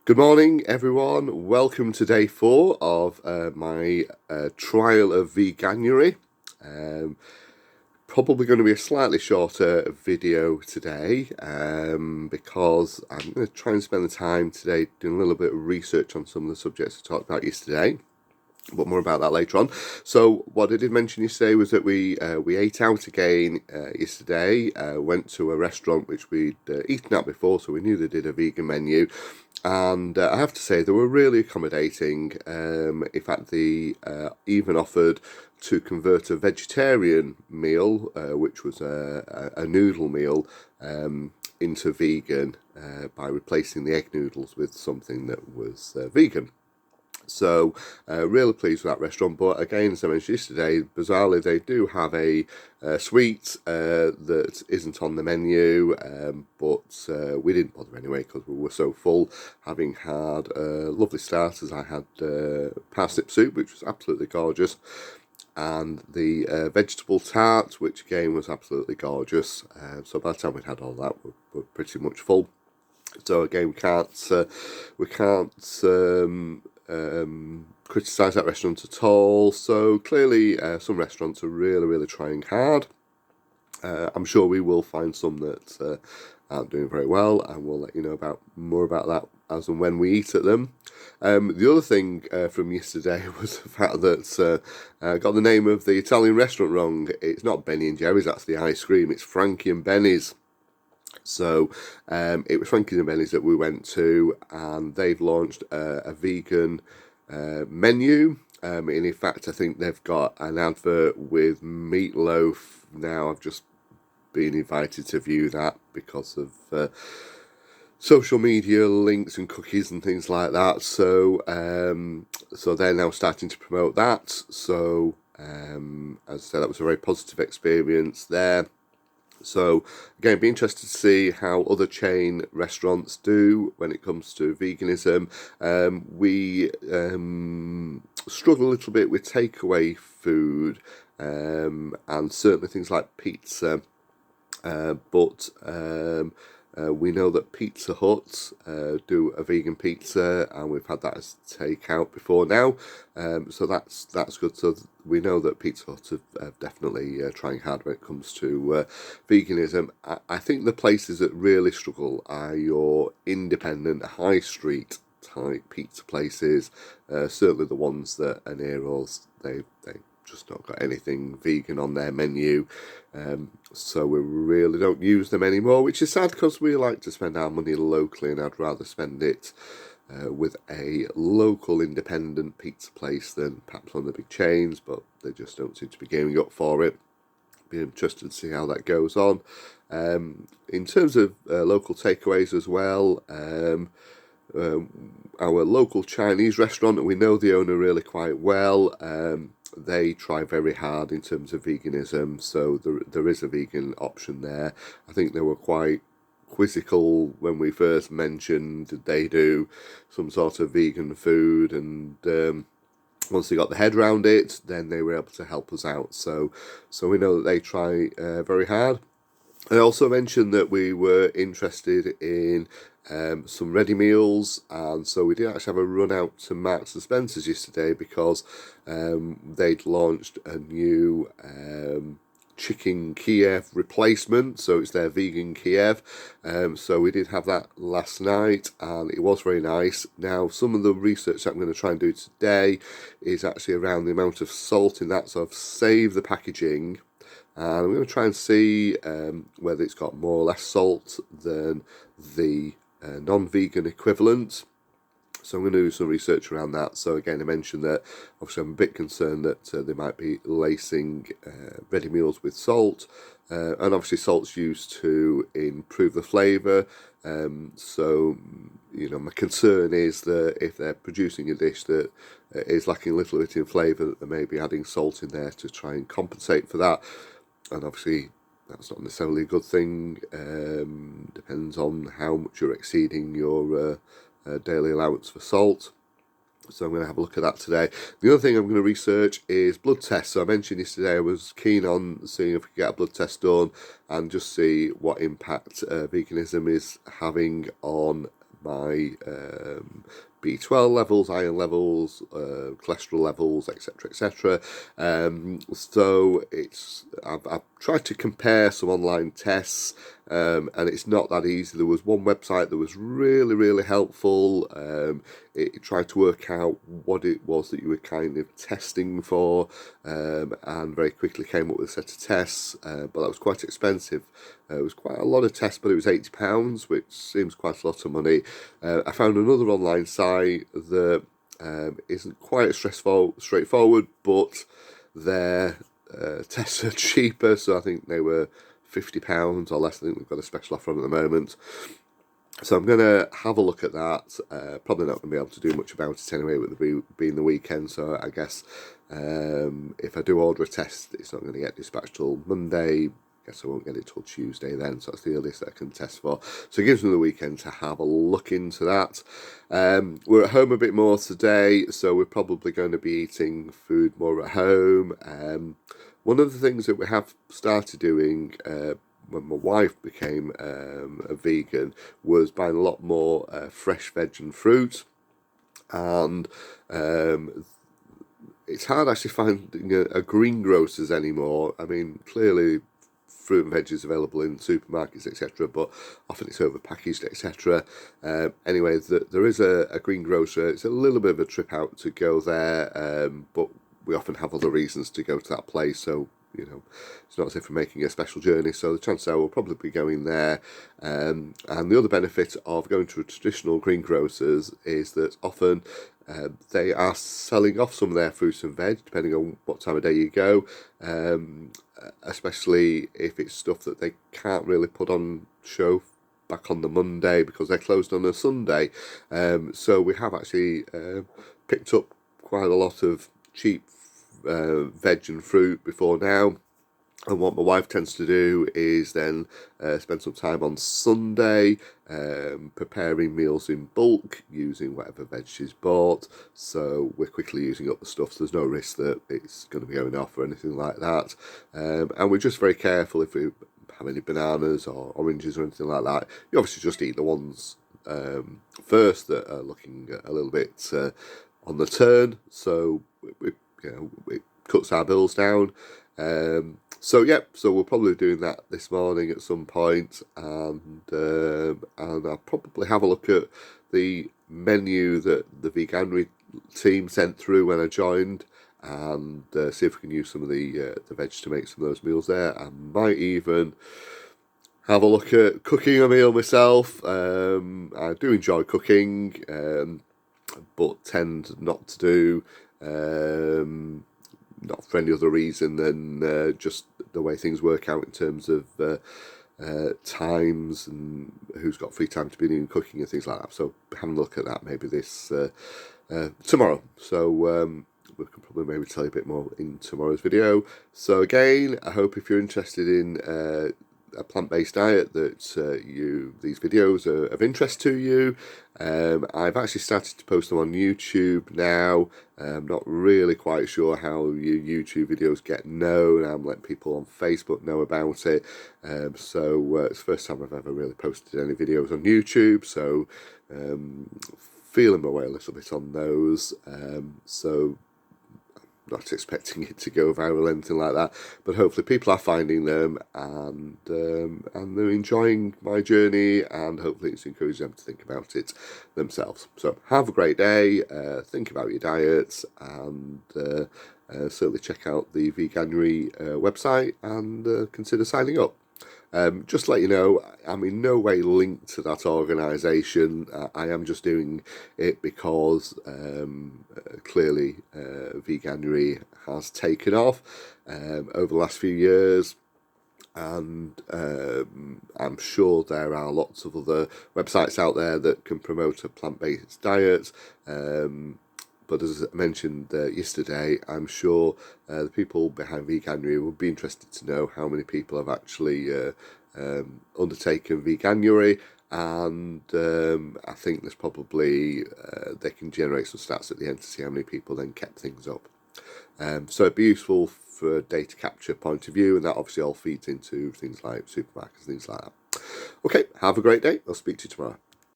Good morning, everyone. Welcome to day 4 of my trial of Veganuary. Um, Probably going to be a slightly shorter video today because I'm going to try and spend the time today doing a little bit of research on some of the subjects I talked about yesterday. But more about that later on. So what I did mention yesterday was that we ate out again yesterday. Went to a restaurant which we'd eaten at before, so we knew they did a vegan menu. And I have to say they were really accommodating. In fact, they even offered to convert a vegetarian meal, which was a noodle meal, into vegan by replacing the egg noodles with something that was vegan. So, really pleased with that restaurant. But again, as I mentioned yesterday, bizarrely, they do have a sweet that isn't on the menu, but we didn't bother anyway because we were so full. Having had lovely starters, I had parsnip soup, which was absolutely gorgeous, and the vegetable tart, which again was absolutely gorgeous. So by the time we'd had all that, we're pretty much full. So again, we can't criticise that restaurant at all. So clearly, some restaurants are really trying hard. I'm sure we will find some that aren't doing very well, and we'll let you know more about that as and when we eat at them. The other thing from yesterday was the fact that I got the name of the Italian restaurant wrong. It's not Benny and Jerry's, that's the ice cream. It's Frankie and Benny's. So it was Frankie's and Benny's that we went to, and they've launched a vegan menu. And in fact, I think they've got an advert with meatloaf now. I've just been invited to view that because of social media links and cookies and things like that. So they're now starting to promote that. So as I said, that was a very positive experience there. So again, be interested to see how other chain restaurants do when it comes to veganism. We struggle a little bit with takeaway food, and certainly things like pizza. But we know that Pizza Hut do a vegan pizza, and we've had that as takeout before now. So that's good. So we know that Pizza Hut have definitely trying hard when it comes to veganism. I think the places that really struggle are your independent high street type pizza places. Certainly the ones that are near us, they just not got anything vegan on their menu, so we really don't use them anymore, which is sad because we like to spend our money locally, and I'd rather spend it with a local independent pizza place than perhaps on the big chains, but they just don't seem to be gearing up for it. Be interested to see how that goes on. In terms of local takeaways as well, our local Chinese restaurant, we know the owner really quite well. They try very hard in terms of veganism, so there is a vegan option there. I think they were quite quizzical when we first mentioned they do some sort of vegan food, and once they got the head around it, then they were able to help us out. So we know that they try very hard. I also mentioned that we were interested in some ready meals, and so we did actually have a run out to Marks and Spencer's yesterday because they'd launched a new chicken Kiev replacement, so it's their vegan Kiev. So we did have that last night, and it was very nice. Now, some of the research that I'm going to try and do today is actually around the amount of salt in that, so I've saved the packaging. And I'm going to try and see whether it's got more or less salt than the non-vegan equivalent. So I'm going to do some research around that. So again, I mentioned that obviously I'm a bit concerned that they might be lacing ready meals with salt. And obviously salt's used to improve the flavour. So, my concern is that if they're producing a dish that is lacking a little bit in flavour, that they may be adding salt in there to try and compensate for that. And obviously that's not necessarily a good thing. Depends on how much you're exceeding your daily allowance for salt. So I'm going to have a look at that today. The other thing I'm going to research is blood tests. So I mentioned yesterday I was keen on seeing if we could get a blood test done and just see what impact veganism is having on my B12 levels, iron levels, cholesterol levels, etc., etc. So I've tried to compare some online tests, and it's not that easy. There was one website that was really, really helpful. It tried to work out what it was that you were kind of testing for, and very quickly came up with a set of tests, but that was quite expensive. It was quite a lot of tests, but it was £80, which seems quite a lot of money. I found another online site that isn't quite as straightforward, but their tests are cheaper, so I think they were £50 or less. I think we've got a special offer on at the moment. So I'm going to have a look at that. Probably not going to be able to do much about it anyway, with it being the weekend. So I guess if I do order a test, it's not going to get dispatched till Monday. I guess I won't get it till Tuesday then, so that's the earliest that I can test for. So it gives me the weekend to have a look into that. We're at home a bit more today, so we're probably going to be eating food more at home. One of the things that we have started doing when my wife became a vegan was buying a lot more fresh veg and fruit, and it's hard actually finding a greengrocers anymore. I mean, clearly fruit and veg is available in supermarkets, etc., but often it's overpackaged, etc. Anyway, there is a greengrocer. It's a little bit of a trip out to go there, but we often have other reasons to go to that place, so it's not as if we're making a special journey, so the chances are we'll probably be going there. And the other benefit of going to a traditional greengrocers is that often they are selling off some of their fruits and veg, depending on what time of day you go, especially if it's stuff that they can't really put on show back on the Monday because they're closed on a Sunday. So we have actually picked up quite a lot of cheap veg and fruit before now. And what my wife tends to do is then spend some time on Sunday preparing meals in bulk using whatever veg she's bought. So we're quickly using up the stuff, so there's no risk that it's going to be going off or anything like that. And we're just very careful if we have any bananas or oranges or anything like that. You obviously just eat the ones first that are looking a little bit on the turn. So it cuts our bills down. So we'll probably be doing that this morning at some point, and I'll probably have a look at the menu that the Veganuary team sent through when I joined, and see if we can use some of the veg to make some of those meals there. I might even have a look at cooking a meal myself. I do enjoy cooking, but tend not to do. Not for any other reason than just the way things work out in terms of times and who's got free time to be doing cooking and things like that. So having a look at that maybe this tomorrow. So we can probably maybe tell you a bit more in tomorrow's video. So again, I hope if you're interested in a plant-based diet that these videos are of interest to you. I've actually started to post them on YouTube now. I'm not really quite sure how your YouTube videos get known. I'm letting people on Facebook know about it. So it's the first time I've ever really posted any videos on YouTube. So feeling my way a little bit on those. So not expecting it to go viral or anything like that, but hopefully people are finding them and they're enjoying my journey, and hopefully it's encouraging them to think about it themselves. So have a great day, think about your diets, and certainly check out the Veganuary website and consider signing up. Just to let you know, I'm in no way linked to that organisation. I am just doing it because clearly Veganuary has taken off over the last few years, and I'm sure there are lots of other websites out there that can promote a plant-based diet. But as I mentioned yesterday, I'm sure the people behind Veganuary would be interested to know how many people have actually undertaken Veganuary, and I think there's probably they can generate some stats at the end to see how many people then kept things up. So it'd be useful for a data capture point of view, and that obviously all feeds into things like supermarkets and things like that. Okay, have a great day. I'll speak to you tomorrow.